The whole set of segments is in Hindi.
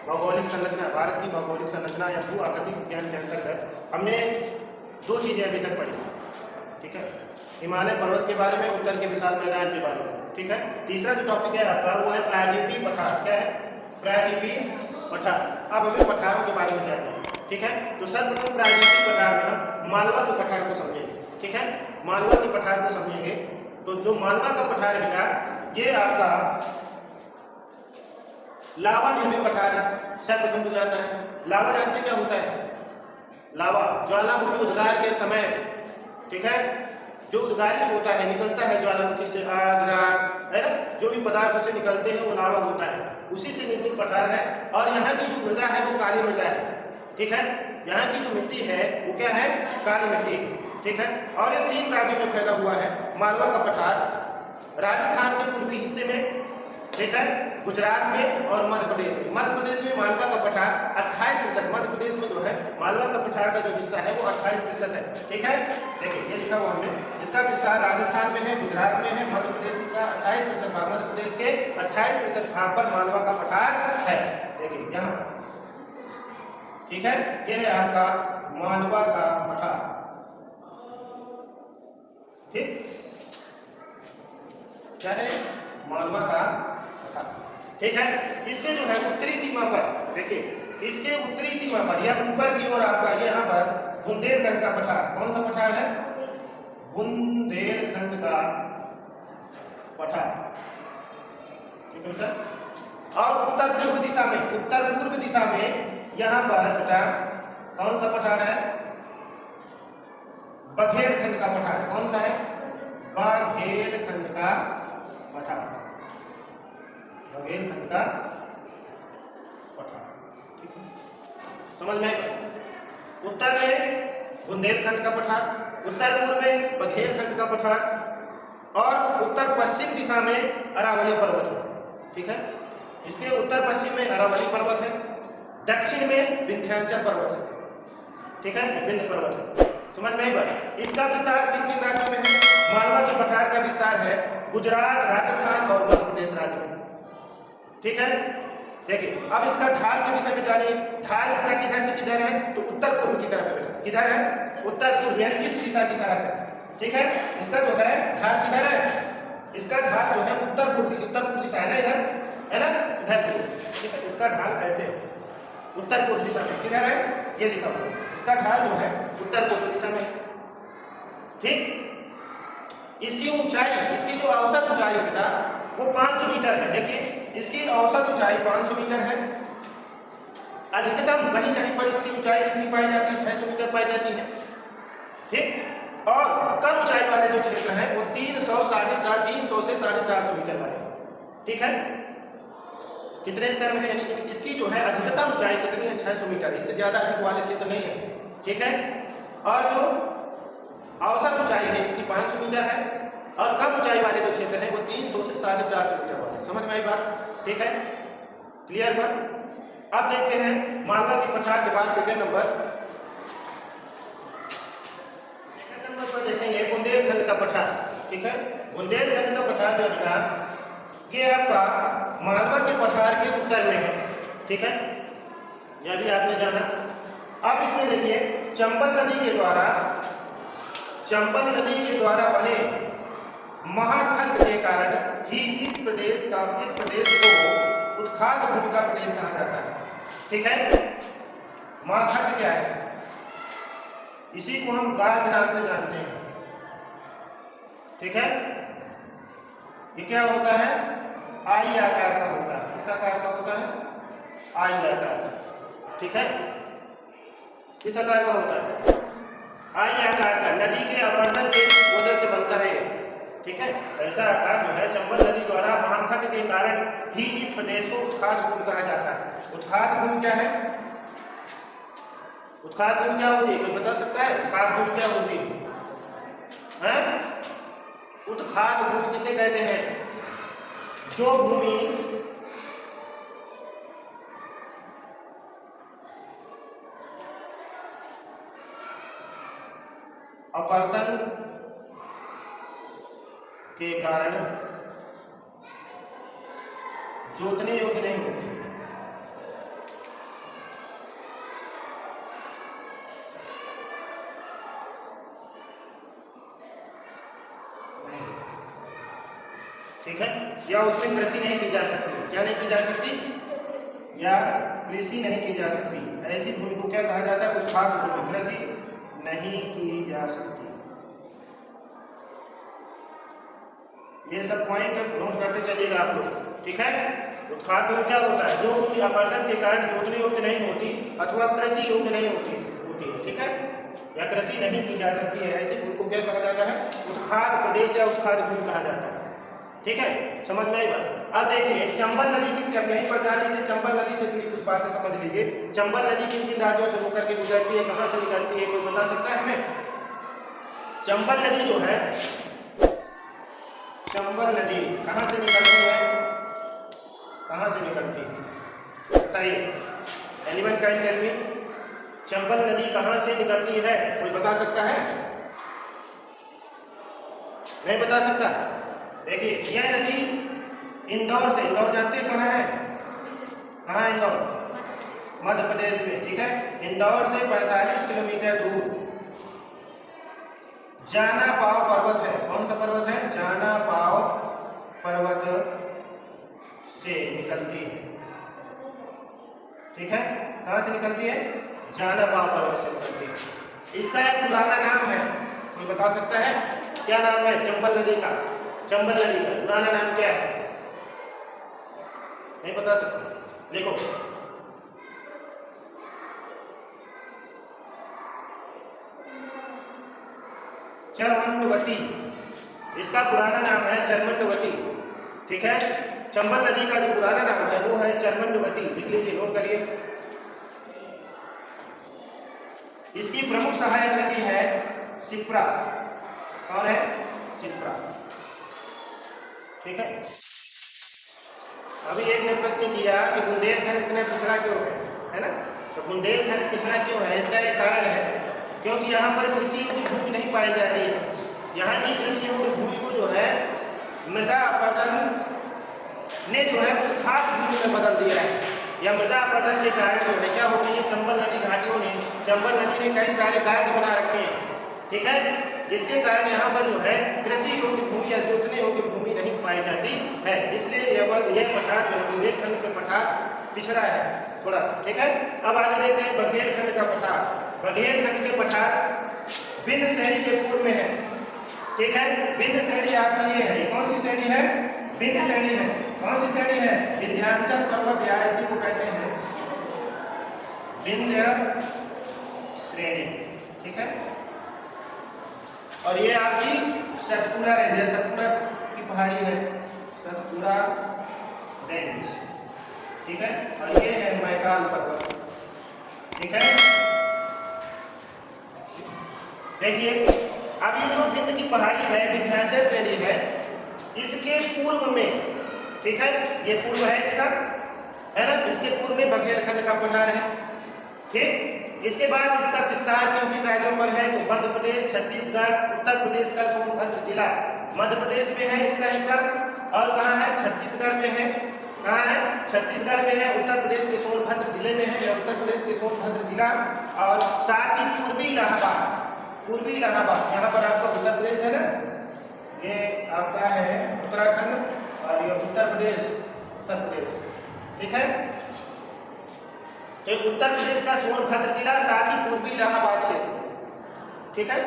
भौगोलिक संरचना, भारत की भौगोलिक संरचना या भू आकृति विज्ञान के अंतर्गत हमने दो चीजें अभी तक पढ़ी, ठीक है, हिमालय पर्वत के बारे में, उत्तर के विशाल मैदान के बारे में, ठीक है। तीसरा जो टॉपिक है आपका वो है प्रायद्वीपीय पठार। क्या है? प्रायद्वीपीय पठार। अब हमें पठारों के बारे में जानना है, ठीक है। तो सर्वप्रथम प्रायद्वीपीय पठार में हम मालवा के पठार को समझेंगे, ठीक है। मालवा के पठार को समझेंगे तो जो मालवा का पठार है ये आपका लावा निर्मित पठार है। सर्वप्रथम तो जानना है लावा, जानते क्या होता है? लावा ज्वालामुखी उद्गार के समय, ठीक है, जो उद्गारित होता है, निकलता है ज्वालामुखी से आग, राख, है ना, जो भी पदार्थ उससे निकलते हैं वो लावा होता है, उसी से निर्मित पठार है। और यहाँ की जो मृदा है वो काली मृदा है, ठीक है। यहाँ की जो मिट्टी है वो क्या है? काली मिट्टी है, ठीक है। और ये 3 राज्यों में फैला हुआ है मालवा का पठार। राजस्थान के पूर्वी हिस्से में, ठीक है, गुजरात में और मध्य प्रदेश में। मध्य प्रदेश में मालवा का पठार 28%, मध्य प्रदेश में जो है मालवा का पठार का जो हिस्सा है वो 28% है, ठीक है। देखिए ये लिखा हुआ हमने, इसका विस्तार राजस्थान में है, गुजरात में है, मध्य प्रदेश का 28% भाग, मध्य प्रदेश के 28% भाग पर मालवा का पठार है। देखिए यहाँ, ठीक है, ये है आपका मालवा का पठार, ठीक, क्या है? मालवा का पठार, ठीक है। इसके जो है उत्तरी सीमा पर, देखिए इसके उत्तरी सीमा पर या ऊपर की ओर आपका यहाँ पर बुंदेलखंड का पठार। कौन सा पठार है? बुंदेलखंड का पठार, ठीक है। और उत्तर पूर्व दिशा में, उत्तर पूर्व दिशा में यहाँ पर बेटा कौन सा पठार है? बघेलखंड का पठार। कौन सा है? बघेलखंड का पठार, बघेलखंड का पठार, ठीक है, समझ में? उत्तर में बुंदेलखंड का पठार, उत्तर पूर्व में बघेलखंड का पठार और उत्तर पश्चिम दिशा में अरावली पर्वत है, ठीक है। इसके उत्तर पश्चिम में अरावली पर्वत है, दक्षिण में विंध्याचल पर्वत है, ठीक है, विंध्य पर्वत है। समझ में? इसका विस्तार किन किन राज्यों में है? मालवा के पठार का विस्तार है गुजरात, राजस्थान और मध्य प्रदेश राज्य में, ठीक है। देखिए अब इसका ढाल के विषय में जानिए। ढाल इसका किधर से किधर है? तो उत्तर पूर्व की तरफ है बेटा। किधर है? उत्तर पूर्व, यानी किस दिशा की तरफ है, ठीक है। इसका जो है ढाल किधर है? इसका ढाल जो है उत्तर पूर्व दिशा है ना, इधर है ना, इधर, ठीक है। इसका ढाल ऐसे उत्तर पूर्व दिशा में, किधर है? ये लिखा हुआ है, इसका ढाल जो है उत्तर पूर्व दिशा में, ठीक। इसकी ऊंचाई, इसकी जो औसत ऊंचाई है बेटा वो 500 मीटर है। देखिए इसकी औसत ऊंचाई 500 मीटर है। अधिकतम कहीं कहीं पर इसकी ऊंचाई कितनी पाई जाती है? 600 मीटर पाई जाती है, ठीक। और कम ऊंचाई वाले जो क्षेत्र हैं वो 300 से 450 मीटर वाले, ठीक है। कितने स्तर में है? यानी कि इसकी जो है अधिकतम ऊंचाई कितनी है? 600 मीटर, इससे ज्यादा अधिक वाले क्षेत्र नहीं है, ठीक है। और जो औसत ऊंचाई है इसकी 500 मीटर है और कम ऊंचाई वाले जो क्षेत्र हैं वो 300 से 450 मीटर वाले। समझ में आई बात? ठीक है, क्लियर बात? अब देखते हैं मालवा के पठार के बाद सेकंड नंबर पर देखेंगे बुंदेलखंड का पठार, ठीक है। बुंदेलखंड का पठार जो है ये आपका मालवा के पठार के उत्तर में है, ठीक है, यह भी आपने जाना। अब इसमें देखिए चंबल नदी के द्वारा बने महाखंड के कारण ही इस प्रदेश को उत्खाद भूमि का प्रदेश कहा जाता है, ठीक है। महाखंड क्या है? इसी को हम गार के नाम से जानते हैं, ठीक है। ये क्या होता है? आई आकार का होता है। किस आकार का होता है? आई आकार का, ठीक है। किस आकार का होता है? आई आकार का। नदी के अपर्दन के वजह से बनता है, ठीक है। ऐसा आकार जो है चंबल नदी द्वारा महाखंड के कारण ही इस प्रदेश को उत्खाद भूमि कहा जाता है। उत्खाद भूमि क्या है? उत्खाद भूमि क्या होती है? कोई बता सकता है? उत्खाद भूमि क्या होती है? उत्खाद भूमि किसे कहते हैं? जो भूमि अपर्दन के कारण जोतने योग्य नहीं होती, ठीक है, या उसमें कृषि नहीं की जा सकती। क्या नहीं की जा सकती? या कृषि नहीं की जा सकती। ऐसी भूमि को क्या कहा जाता है? उत्पाद भूमि। कृषि नहीं की जा सकती। ये सब पॉइंट नोट करते चलिएगा आप लोग, ठीक है। उत्पाद भूमि क्या होता है? जो भूमि अपरदन के कारण जोतने योग्य नहीं होती अथवा कृषि योग्य नहीं होती है, ठीक है, या कृषि नहीं की जा सकती है, ऐसे भूमि को क्या कहा जाता है? उत्खाद प्रदेश या उत्खाद भूमि कहा जाता है, ठीक है। समझ में आई बात? अब देखिए चंबल नदी की, अब यहीं पर जान लीजिए, चंबल नदी से जुड़ी कुछ बातें समझ लीजिए। चंबल नदी किन किन राज्यों से होकर के गुजरती है, कहाँ से निकलती है, कोई बता सकता है हमें? चंबल नदी जो है, चंबल नदी कहाँ से निकलती है? कहाँ से निकलती है बताइए? Anyone can tell me? Chambal नदी कहाँ से निकलती है? कोई बता सकता है? नहीं बता सकता? देखिए यह नदी इंदौर से, इंदौर जानते हैं कहाँ है? कहाँ है इंदौर? मध्य प्रदेश में, ठीक है। इंदौर से 45 किलोमीटर दूर जाना पाव पर्वत है। कौन सा पर्वत है? जाना पाव पर्वत से निकलती है, ठीक है। कहाँ से निकलती है? जाना पाव पर्वत से निकलती है। इसका एक पुराना नाम है, कोई बता सकता है? क्या नाम है चंबल नदी का? चंबल नदी का पुराना नाम क्या है? नहीं बता सकते? देखो चरमंडवती, इसका पुराना नाम है चरमंडवती, ठीक है। चंबल नदी का जो पुराना नाम है वो है चरमंडवती, लिख लीजिए, नोट करिए। इसकी प्रमुख सहायक नदी है शिप्रा। कौन है? शिप्रा, ठीक है। अभी एक ने प्रश्न किया कि बुंदेलखंड इतना पिछड़ा क्यों है ना? तो बुंदेलखंड पिछड़ा क्यों है? इसका एक कारण है क्योंकि यहाँ पर कृषि योग्य भूमि नहीं पाई जाती है। यहाँ की कृषि योग्य भूमि को जो है मृदा अपरदन ने जो है उत्खाद भूमि में बदल दिया है। या मृदा अपरदन के कारण जो है क्या हो गई है? चंबल नदी घाटियों ने, चंबल नदी ने कई सारे कार्य बना रखे हैं, ठीक है। इसके कारण यहाँ पर जो है कृषि योग्य भूमि या जोतने योग्य भूमि नहीं पाई जाती है। इसलिए यह पठार जो है बुंदेलखंड का पठार पिछड़ा है थोड़ा सा, ठीक है। अब आगे देखते हैं बघेलखंड का पठार। बघेलखंड के पठार विंध्य श्रेणी के पूर्व में है, ठीक है। विंध्य श्रेणी आपकी ये है, ये कौन सी श्रेणी है? विंध्य श्रेणी है। कौन सी श्रेणी है? विंध्याचल पर्वत, या इसी को कहते हैं विंध्य श्रेणी, ठीक है। और ये आपकी सतपुड़ा रेंज है, सतपुड़ा की पहाड़ी है, सतपुड़ा रेंज, ठीक है। और ये है मैकाल पर्वत, ठीक है। देखिए अब ये जो विंध्य की पहाड़ी है, विंध्याचल श्रेणी है, इसके पूर्व में, ठीक है, ये पूर्व है इसका, है ना। इसके पूर्व में बघेलखंड का पठार है, ठीक। इसके बाद इसका विस्तार किन किन राज्यों पर है? तो मध्य प्रदेश, छत्तीसगढ़, उत्तर प्रदेश का सोनभद्र जिला मध्य प्रदेश में है इसका हिस्सा, और कहाँ है? छत्तीसगढ़ में है। कहाँ है? छत्तीसगढ़ में है। उत्तर प्रदेश के सोनभद्र जिले में है, उत्तर प्रदेश के सोनभद्र जिला, और साथ ही पूर्वी इलाहाबाद, पूर्वी इलाहाबाद, यहाँ पर आपका उत्तर प्रदेश है ना, ये आपका है उत्तराखंड, और ये उत्तर प्रदेश, उत्तर प्रदेश, ठीक है। तो उत्तर प्रदेश का सोनभद्र जिला, साथ ही पूर्वी इलाहाबाद क्षेत्र, ठीक है।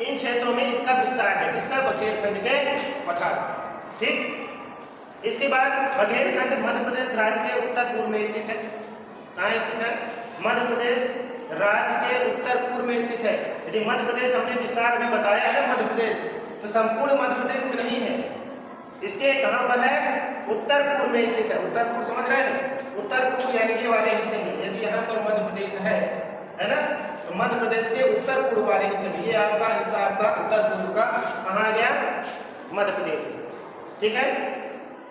इन क्षेत्रों में इसका विस्तार है, इसका बघेलखंड के पठार, ठीक। इसके बाद बघेलखंड मध्य प्रदेश राज्य के उत्तर पूर्व में स्थित है। कहाँ स्थित है? मध्य प्रदेश राज्य के उत्तर पूर्व में स्थित है। यदि मध्य प्रदेश हमने विस्तार में बताया है मध्य प्रदेश, तो संपूर्ण मध्य प्रदेश में नहीं है, इसके कहाँ पर है? उत्तर पूर्व में स्थित है। उत्तर पूर्व समझ रहे हैं? उत्तर पूर्व यानी ये वाले हिस्से में, यदि यहाँ पर मध्य प्रदेश है ना, तो मध्य प्रदेश के उत्तर पूर्व वाले हिस्से में, ये आपका हिस्सा आपका उत्तर पूर्व का कहाँ गया? मध्य प्रदेश में, ठीक है।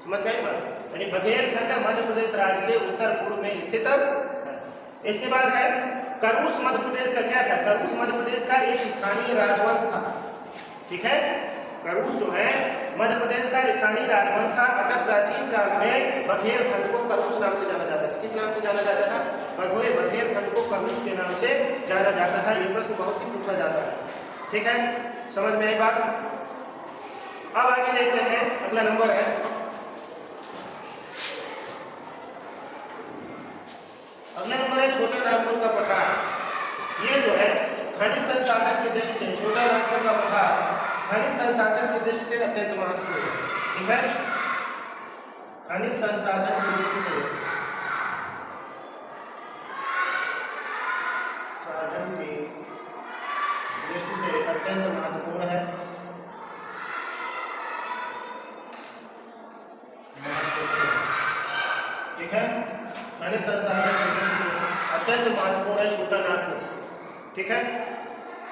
समझ गए बात? यानी बघेलखंड मध्य प्रदेश राज्य के उत्तर पूर्व में स्थित है। इसके बाद है करूस। मध्य प्रदेश का क्या था? करूस मध्य प्रदेश का एक स्थानीय राजवंश था, ठीक है। करूस जो है मध्य प्रदेश का स्थानीय राजवंश था। अतः प्राचीन काल में बघेलखंड को करूस नाम से जाना जाता था। किस नाम से जाना जाता था? बघेलखंड को करूस के नाम से जाना जाता था। ये प्रश्न बहुत ही पूछा जाता है, ठीक है। समझ में आई बात? अब आगे देखते हैं, अगला नंबर है छोटा नागपुर का पठार। ये जो है खनिज संसाधन की दृष्टि से छोटा नागपुर का पठार खनिज संसाधन की दृष्टि से अत्यंत महत्वपूर्ण है। ठीक है, खनिज संसाधन की दृष्टि से अत्यंत महत्वपूर्ण है। ठीक है, खनिज संसाधन की दृष्टि से अत्यंत महत्वपूर्ण है छोटा नागपुर। ठीक है,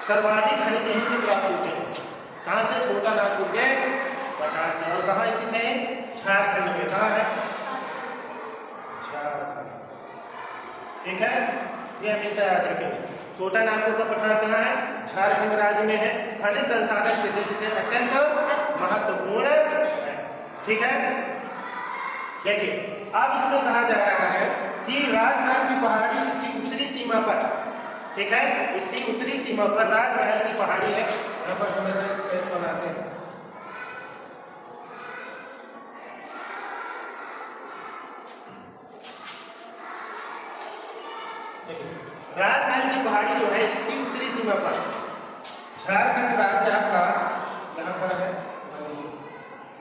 सर्वाधिक खनिज यहीं से प्राप्त होते हैं। कहाँ से? छोटा नागपुर के पठार से। और कहाँ स्थित है? झारखंड में। कहाँ है? झारखंड। ठीक है, ये हमेशा याद रखेंगे। छोटा नागपुर का पठार कहाँ है? झारखंड राज्य में है। खनिज संसाधन की दृष्टि से अत्यंत महत्वपूर्ण है। ठीक है, देखिए अब इसमें कहा जा रहा है कि राजमहल की पहाड़ी इसकी उत्तरी सीमा पर, ठीक है, इसकी उत्तरी सीमा पर राजमहल की पहाड़ी है। यहाँ पर थोड़ा सा स्पेस बनाते हैं। राजमहल की पहाड़ी जो है इसकी उत्तरी सीमा पर झारखंड राज्य आपका यहाँ पर है।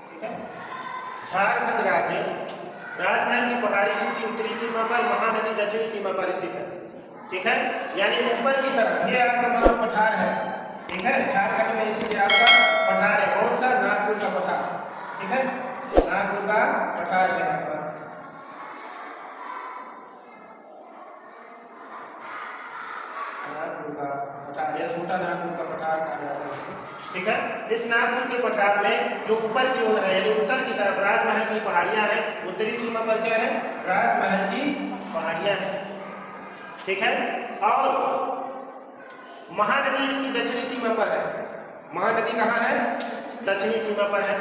ठीक है, झारखंड राज्य राजमहल की पहाड़ी इसकी उत्तरी सीमा पर, महानदी दक्षिणी सीमा पर स्थित है। ठीक है, यानी ऊपर की तरफ ये आपका मानो पठार है। ठीक है, झारखंड में स्थित आपका पठार है। कौन सा? नागपुर का पठार। ठीक है, नागपुर का पठार है यहाँ पर। नागपुर का पठार या छोटा नागपुर का पठार कहा जाता है। ठीक है, इस नागपुर के पठार में जो ऊपर की ओर है यानी उत्तर की तरफ राजमहल की पहाड़ियां हैं। उत्तरी सीमा पर क्या है? राजमहल की पहाड़ियां हैं। ठीक है, और महानदी इसकी दक्षिणी सीमा पर है। महानदी कहाँ है? दक्षिणी सीमा पर है।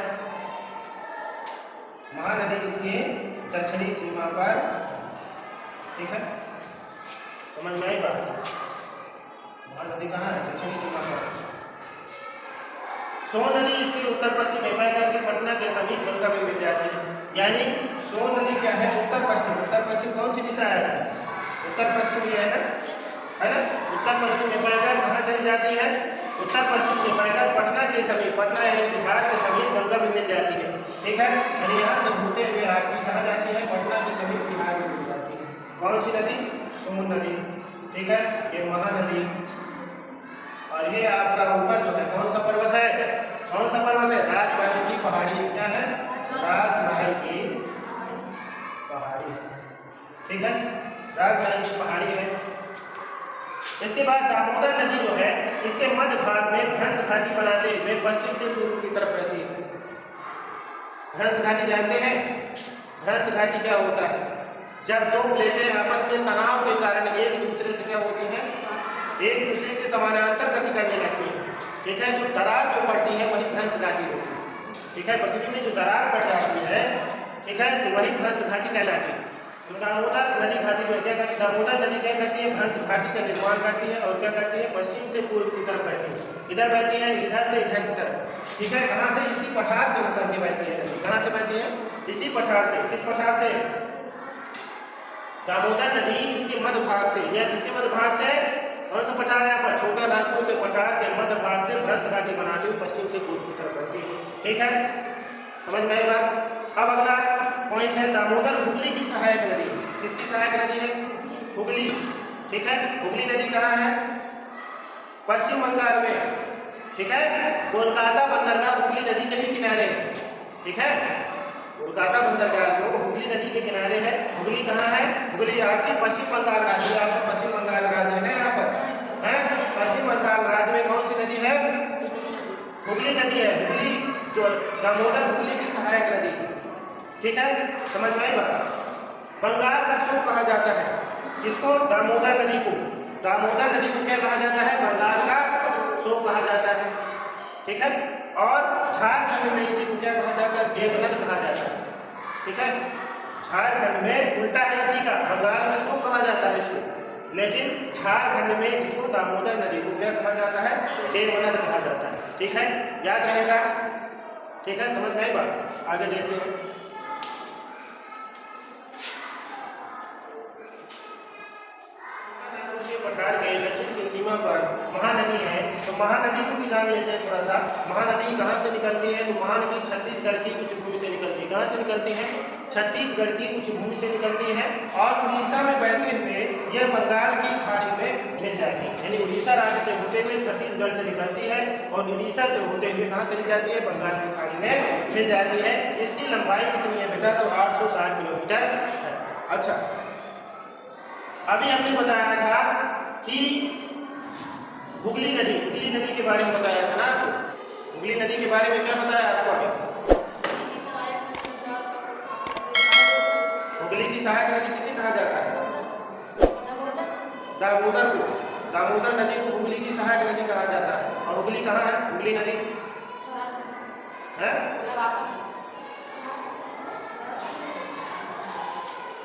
महानदी इसकी दक्षिणी सीमा पर। ठीक है, समझ में आई बात? महानदी कहाँ है? दक्षिणी सीमा पर। सोन नदी इसके उत्तर पश्चिम में बहकर के पटना के समीप गंगा में मिल जाती है। यानी सोन नदी क्या है? उत्तर पश्चिम। उत्तर पश्चिम कौन सी दिशा है? उत्तर पश्चिम ये है ना, है ना? उत्तर पश्चिम में बहकर कहाँ चली जाती है? उत्तर पश्चिम से बहकर पटना के समीप, पटना यानी बिहार के समीप गंगा में मिल जाती है। ठीक है, यानी यहाँ से होते हुए आपकी कहाँ जाती है? पटना के समीप बिहार में मिल जाती है। कौन सी नदी? सोन नदी। ठीक है, ये महानदी। और ये आपका ऊपर जो है कौन सा पर्वत है? कौन सा पर्वत है? राजमहल की पहाड़ी। क्या है? राजमहल की पहाड़ी। ठीक है, राजमहल की पहाड़ी है। इसके बाद दामोदर नदी जो है इसके मध्य भाग में भ्रंश घाटी बनाते हुए पश्चिम से पूर्व की तरफ बहती है। भ्रंश घाटी जानते हैं? भ्रंश घाटी क्या होता है? जब दो प्लेटें आपस में तनाव के कारण एक दूसरे से क्या होती हैं? एक दूसरे के समानांतर गति करने लगती है। ठीक है, जो दरार जो पड़ती है वही भ्रंश घाटी होती है। ठीक है, पृथ्वी में जो दरार पड़ जाती है, ठीक है, तो वही भ्रंश घाटी कहलाती है। तो दामोदर नदी घाटी जो है क्या करती है? दामोदर नदी क्या करती है? भ्रंश घाटी का निर्माण करती है और क्या करती है? पश्चिम से पूर्व की तरफ बहती है। इधर बहती है, इधर से इधर की तरफ। ठीक है, कहाँ से? इसी पठार से होकर के बहती है। कहाँ से बहती है? इसी पठार से। किस पठार से? दामोदर नदी इसके मध्य भाग से, या किसके मध्य भाग से? कौन सा पठार है यहाँ पर? छोटा नागपुर के पठार के मध्य भाग से भ्रंश घाटी बनाती हुई पश्चिम से पूर्व की तरफ बहती है। ठीक है, समझ में आई बात? अब अगला पॉइंट है दामोदर हुगली की सहायक नदी। किसकी सहायक नदी है? हुगली। ठीक है, हुगली नदी कहाँ है? पश्चिम बंगाल में। ठीक है, कोलकाता बंदरगाह हुगली नदी के ही किनारे है। ठीक है, कोलकाता बंदरगाह जो हुगली नदी के किनारे है। हुगली कहाँ है? हुगली आपकी पश्चिम बंगाल राज्य, आपका पश्चिम बंगाल राज्य है ना यहाँ पर, है? पश्चिम बंगाल राज्य में कौन सी नदी है? हुगली नदी है। हुगली जो दामोदर हुगली की सहायक नदी है। ठीक है, समझ में आई बात? बंगाल का शोक कहा जाता है किसको? दामोदर नदी को। दामोदर नदी को क्या कहा जाता है? बंगाल का शोक कहा जाता है। ठीक है, और झारखंड में इसी को क्या कहा जाता है? देवनद कहा जाता है। ठीक है, झारखंड में उल्टा है इसी का, बंगाल में शोक कहा जाता है इसको, लेकिन झारखंड में इसको दामोदर नदी को क्या कहा जाता है? देवनद कहा जाता है। ठीक है, याद रहेगा। ठीक है, समझ में आई बात? आगे देखते हैं। पठार के दक्षिण की सीमा पर महानदी है, तो महानदी को भी जान लेते हैं थोड़ा सा। महानदी कहाँ से निकलती है? तो महानदी छत्तीसगढ़ की उच्च भूमि से निकलती है। कहाँ से निकलती है? छत्तीसगढ़ की उच्च भूमि से निकलती है और उड़ीसा में बहते हुए यह बंगाल की खाड़ी में मिल जाती है। यानी उड़ीसा राज्य से होते हुए छत्तीसगढ़ से निकलती है और उड़ीसा से होते हुए कहाँ चली जाती है? बंगाल की खाड़ी में मिल जाती है। इसकी लंबाई कितनी है बेटा? तो 860 किलोमीटर है। अच्छा, अभी हमने बताया था कि हुगली नदी के बारे में बताया था ना आपको। हुगली नदी के बारे में क्या बताया आपको? अभी हुगली की सहायक नदी किसे कहा जाता है? दामोदर नदी को हुगली की सहायक नदी कहा जाता है। और हुगली कहाँ है? हुगली नदी है,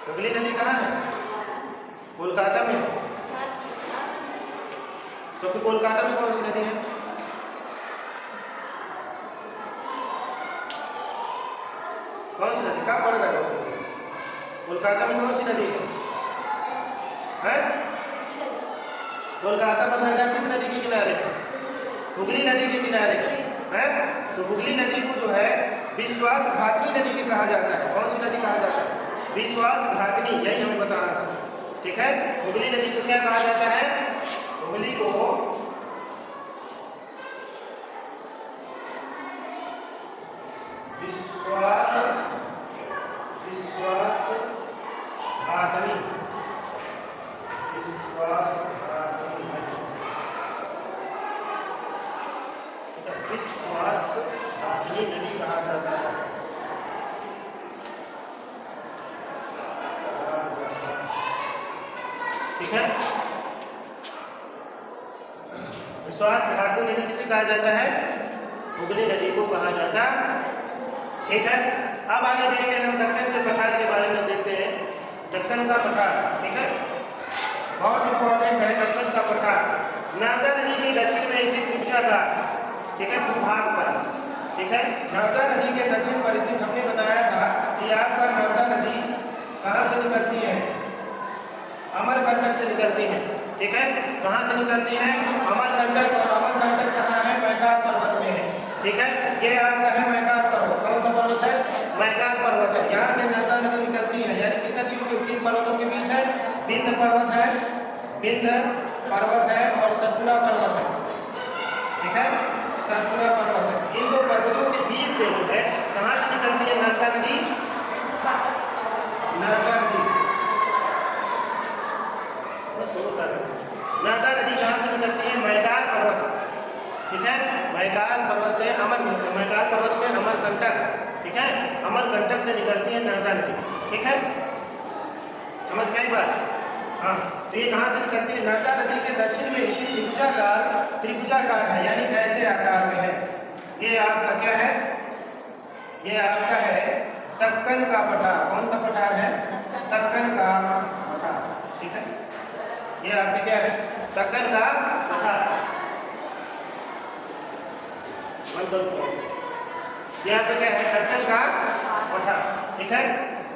हुगली नदी कहाँ है? कोलकाता में। तो फिर कोलकाता में कौन सी नदी है? कौन सी नदी? कहाँ पड़ रहा है? कोलकाता में कौन सी नदी है? कोलकाता बंदरगाह किस नदी के किनारे है? हुगली नदी के किनारे है। तो हुगली नदी को जो है विश्वासघातनी नदी भी कहा जाता है। कौन सी नदी कहा जाता है? विश्वासघातनी, यही हमें बताना था। ठीक है, हुगली नदी को क्या कहा जाता है? हुगली को विश्वासघातनी नदी कहा जाता है। ठीक है, विश्वासघातनी नदी किसे कहा जाता है? हुगली नदी को कहा जाता है। ठीक है, अब आगे देखते हैं हम दक्कन के पठार के बारे में देखते हैं। दक्कन का पठार, ठीक है, बहुत इंपॉर्टेंट है दक्कन का पठार। नर्मदा नदी के दक्षिण में स्थित त्रिभुजा का, ठीक है, भूभाग पर। ठीक है, नर्मदा नदी के दक्षिण पर स्थित, हमने बताया था कि आपका नर्मदा नदी कहाँ से निकलती है? अमरकंटक से निकलती है। ठीक है, कहाँ से निकलती है? अमरकंटक। और अमरकंटक कहाँ है? मैकात पर्वत में है। ठीक है, ये आपका है मैकात पर्वत। कौन सा पर्वत है? मैकात पर्वत है। यहाँ से नर्मदा नदी निकलती है। यानी कितने नदियों के, तीन पर्वतों के बीच है? विंध्य पर्वत है, और सतपुड़ा पर्वत है। ठीक है, सतपुड़ा पर्वत है। इन दो पर्वतों के बीच से जो है कहाँ से निकलती है नर्मदा नदी? नर्मदा नदी कहाँ से निकलती है? मैकात पर्वत। ठीक है, मैकात पर्वत से मैकात पर्वत में अमरकंटक, ठीक है, अमरकंटक से निकलती है नर्मदा नदी। ठीक है, समझ में आई बात? हाँ, तो ये कहाँ से निकलती है? नर्मदा नदी के दक्षिण में स्थित त्रिभुजाकार है, यानी ऐसे आकार में है। ये आपका क्या है? ये आपका है दक्कन का पठार। कौन सा पठार है? दक्कन का पठार। ठीक है, ये आपके क्या है? दक्कन का पठार। ये आपका क्या है? दक्कन का पठार। ठीक है,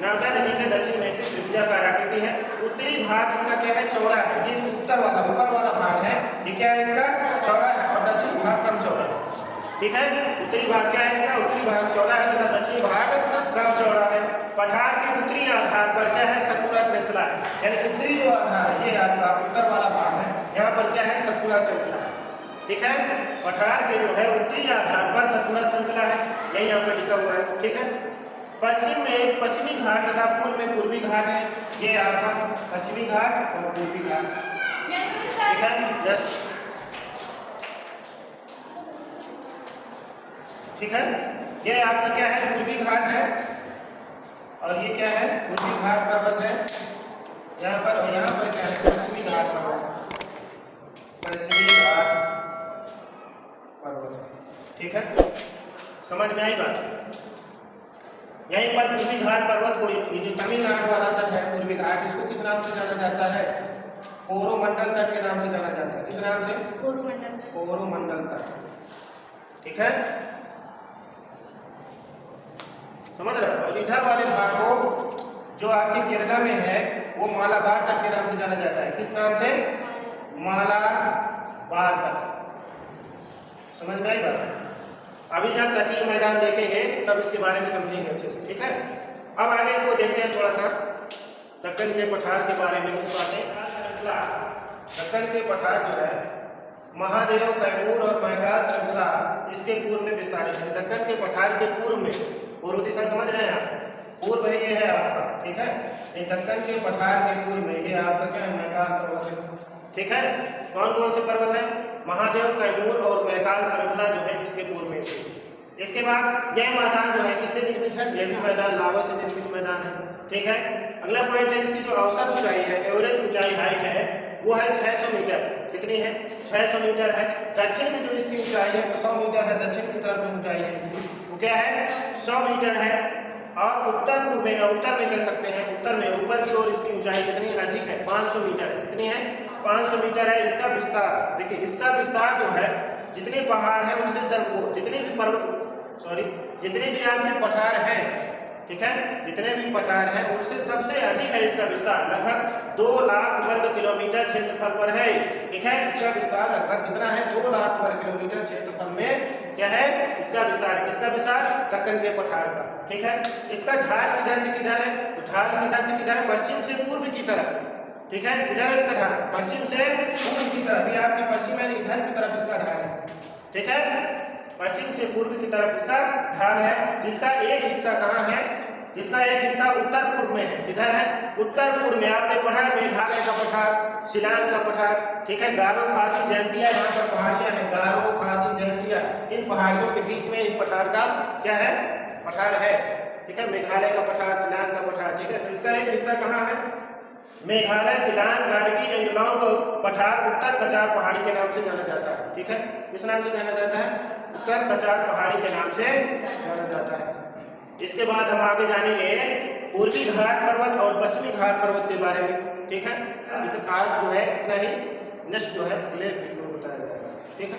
नर्मदा नदी के दक्षिण में स्थित त्रिभुजाकार आकृति है। उत्तरी भाग इसका क्या है? चौड़ा है। ये उत्तर वाला, ऊपर वाला भाग है, ये क्या है? इसका चौड़ा है और दक्षिण भाग कम चौड़ा है। ठीक है, उत्तरी भाग क्या है इसका? उत्तरी भाग चौड़ा है तथा दक्षिणी भाग कम चौड़ा है। पठार के उत्तरी आधार पर क्या है? सतपुड़ा श्रृंखला है। यानी उत्तरी जो आधार है ये आपका उत्तर वाला भाग है, यहाँ पर क्या है? सतपुड़ा श्रृंखला है। ठीक है, पठार के जो है उत्तरी आधार पर सतपुड़ा श्रृंखला है, यही यहाँ पर लिखा हुआ है। ठीक है, पश्चिम में पश्चिमी घाट तथा पूर्व में पूर्वी घाट है। ये आपका पश्चिमी घाट और पूर्वी घाट। ठीक है, यस, ठीक है, ये आपका क्या है? पूर्वी घाट है और ये क्या है? पूर्वी घाट पर्वत है यहाँ पर। और यहाँ पर क्या है? पश्चिमी घाट पर्वत, पश्चिमी घाट पर्वत। ठीक है, समझ में आई बात? यहीं पर पूर्वी घाट पर्वत को, ये जो तमिलनाडु वाला तट है पूर्वी घाट, इसको किस नाम से जाना जाता है? कोरोमंडल तट के नाम से जाना जाता है। किस नाम से? कोरोमंडल तट। ठीक है, समझ रहे हो। और इधर वाले भाग को जो आपके केरला में है वो मालाबार तट के नाम से जाना जाता है। किस नाम से? मालाबार तट। समझ में आई बात? अभी जब तटीय मैदान देखेंगे तब इसके बारे में समझेंगे अच्छे से, ठीक है। अब आगे इसको देखते हैं थोड़ा सा दक्कन के पठार के बारे में कुछ बातें। दक्कन के पठार जो है महादेव, कैमूर और मैकाल श्रृंखला इसके पूर्व में विस्तारित है। दक्कन के पठार के पूर्व में, पूर्व दिशा समझ रहे हैं आप, पूर्व है ये है आपका, ठीक है। ये दक्कन के पठार के पूर्व में ये आपका क्या है? मैकाल पर्वत है, ठीक है। कौन कौन से पर्वत है? महादेव, कैमूर और मैकाल श्रृंखला जो है इसके पूर्व में थी। इसके बाद यह मैदान जो है किससे निर्मित है? यह भी मैदान लावा से निर्मित मैदान है, ठीक है। अगला पॉइंट है इसकी जो औसत ऊंचाई है, एवरेज ऊंचाई हाइट है वो है 600 मीटर। कितनी है? 600 मीटर है। दक्षिण में जो इसकी ऊंचाई है वो 100 मीटर है। दक्षिण की तरफ जो ऊंचाई है इसकी वो क्या है? 100 मीटर है। और उत्तर पूर्व में, उत्तर में कह सकते हैं, उत्तर में ऊपर की ओर इसकी ऊंचाई कितनी अधिक है? 500 मीटर है। कितनी है? 500 मीटर है। इसका विस्तार देखिए, इसका विस्तार जो है जितने पहाड़ हैं उनसे जितने भी पर्वत जितने भी आपके पठार हैं, ठीक है, जितने भी पठार हैं उनसे सबसे अधिक है इसका विस्तार। लगभग 2 लाख वर्ग किलोमीटर क्षेत्रफल पर है, ठीक है। इसका विस्तार लगभग कितना है? 2 लाख वर्ग किलोमीटर क्षेत्रफल में क्या है? इसका विस्तार। किसका विस्तार? दक्कन के पठार का, ठीक है। इसका ढाल किधर से किधर है? तो ढाल किधर से किधर है? पश्चिम से पूर्व की तरफ, ठीक है। किधर है इसका ढाल? पश्चिम से पूर्व की तरफ। ये आपकी पश्चिम है, इधर की तरफ इसका ढाल है, ठीक है। पश्चिम से पूर्व की तरफ इसका ढाल है, जिसका एक हिस्सा कहाँ है? जिसका एक हिस्सा उत्तर पूर्व में है। किधर है? उत्तर पूर्व में। आपने पढ़ा है मेघालय का पठार, शिलांग का पठार, ठीक है। गारो, खासी, जयंतिया यहाँ पर पहाड़ियाँ हैं। गारो, खासी, जयंतिया, इन पहाड़ियों के बीच में इस पठार का क्या है? पठार है, ठीक है। मेघालय का पठार, शिलांग का पठार, ठीक है। तो इसका एक हिस्सा कहाँ है? मेघालय, शिलांग, कार्बी एंगलोंग पठार उत्तर कचार पहाड़ी के नाम से जाना जाता है, ठीक है। किस नाम से जाना जाता है? उत्तर कचार पहाड़ी के नाम से जाना जाता है। इसके बाद हम आगे जानेंगे पूर्वी घाट पर्वत और पश्चिमी घाट पर्वत के बारे में, ठीक है। आज जो है इतना ही, नेक्स्ट जो है अगले वीडियो में बताया जाएगा, ठीक है।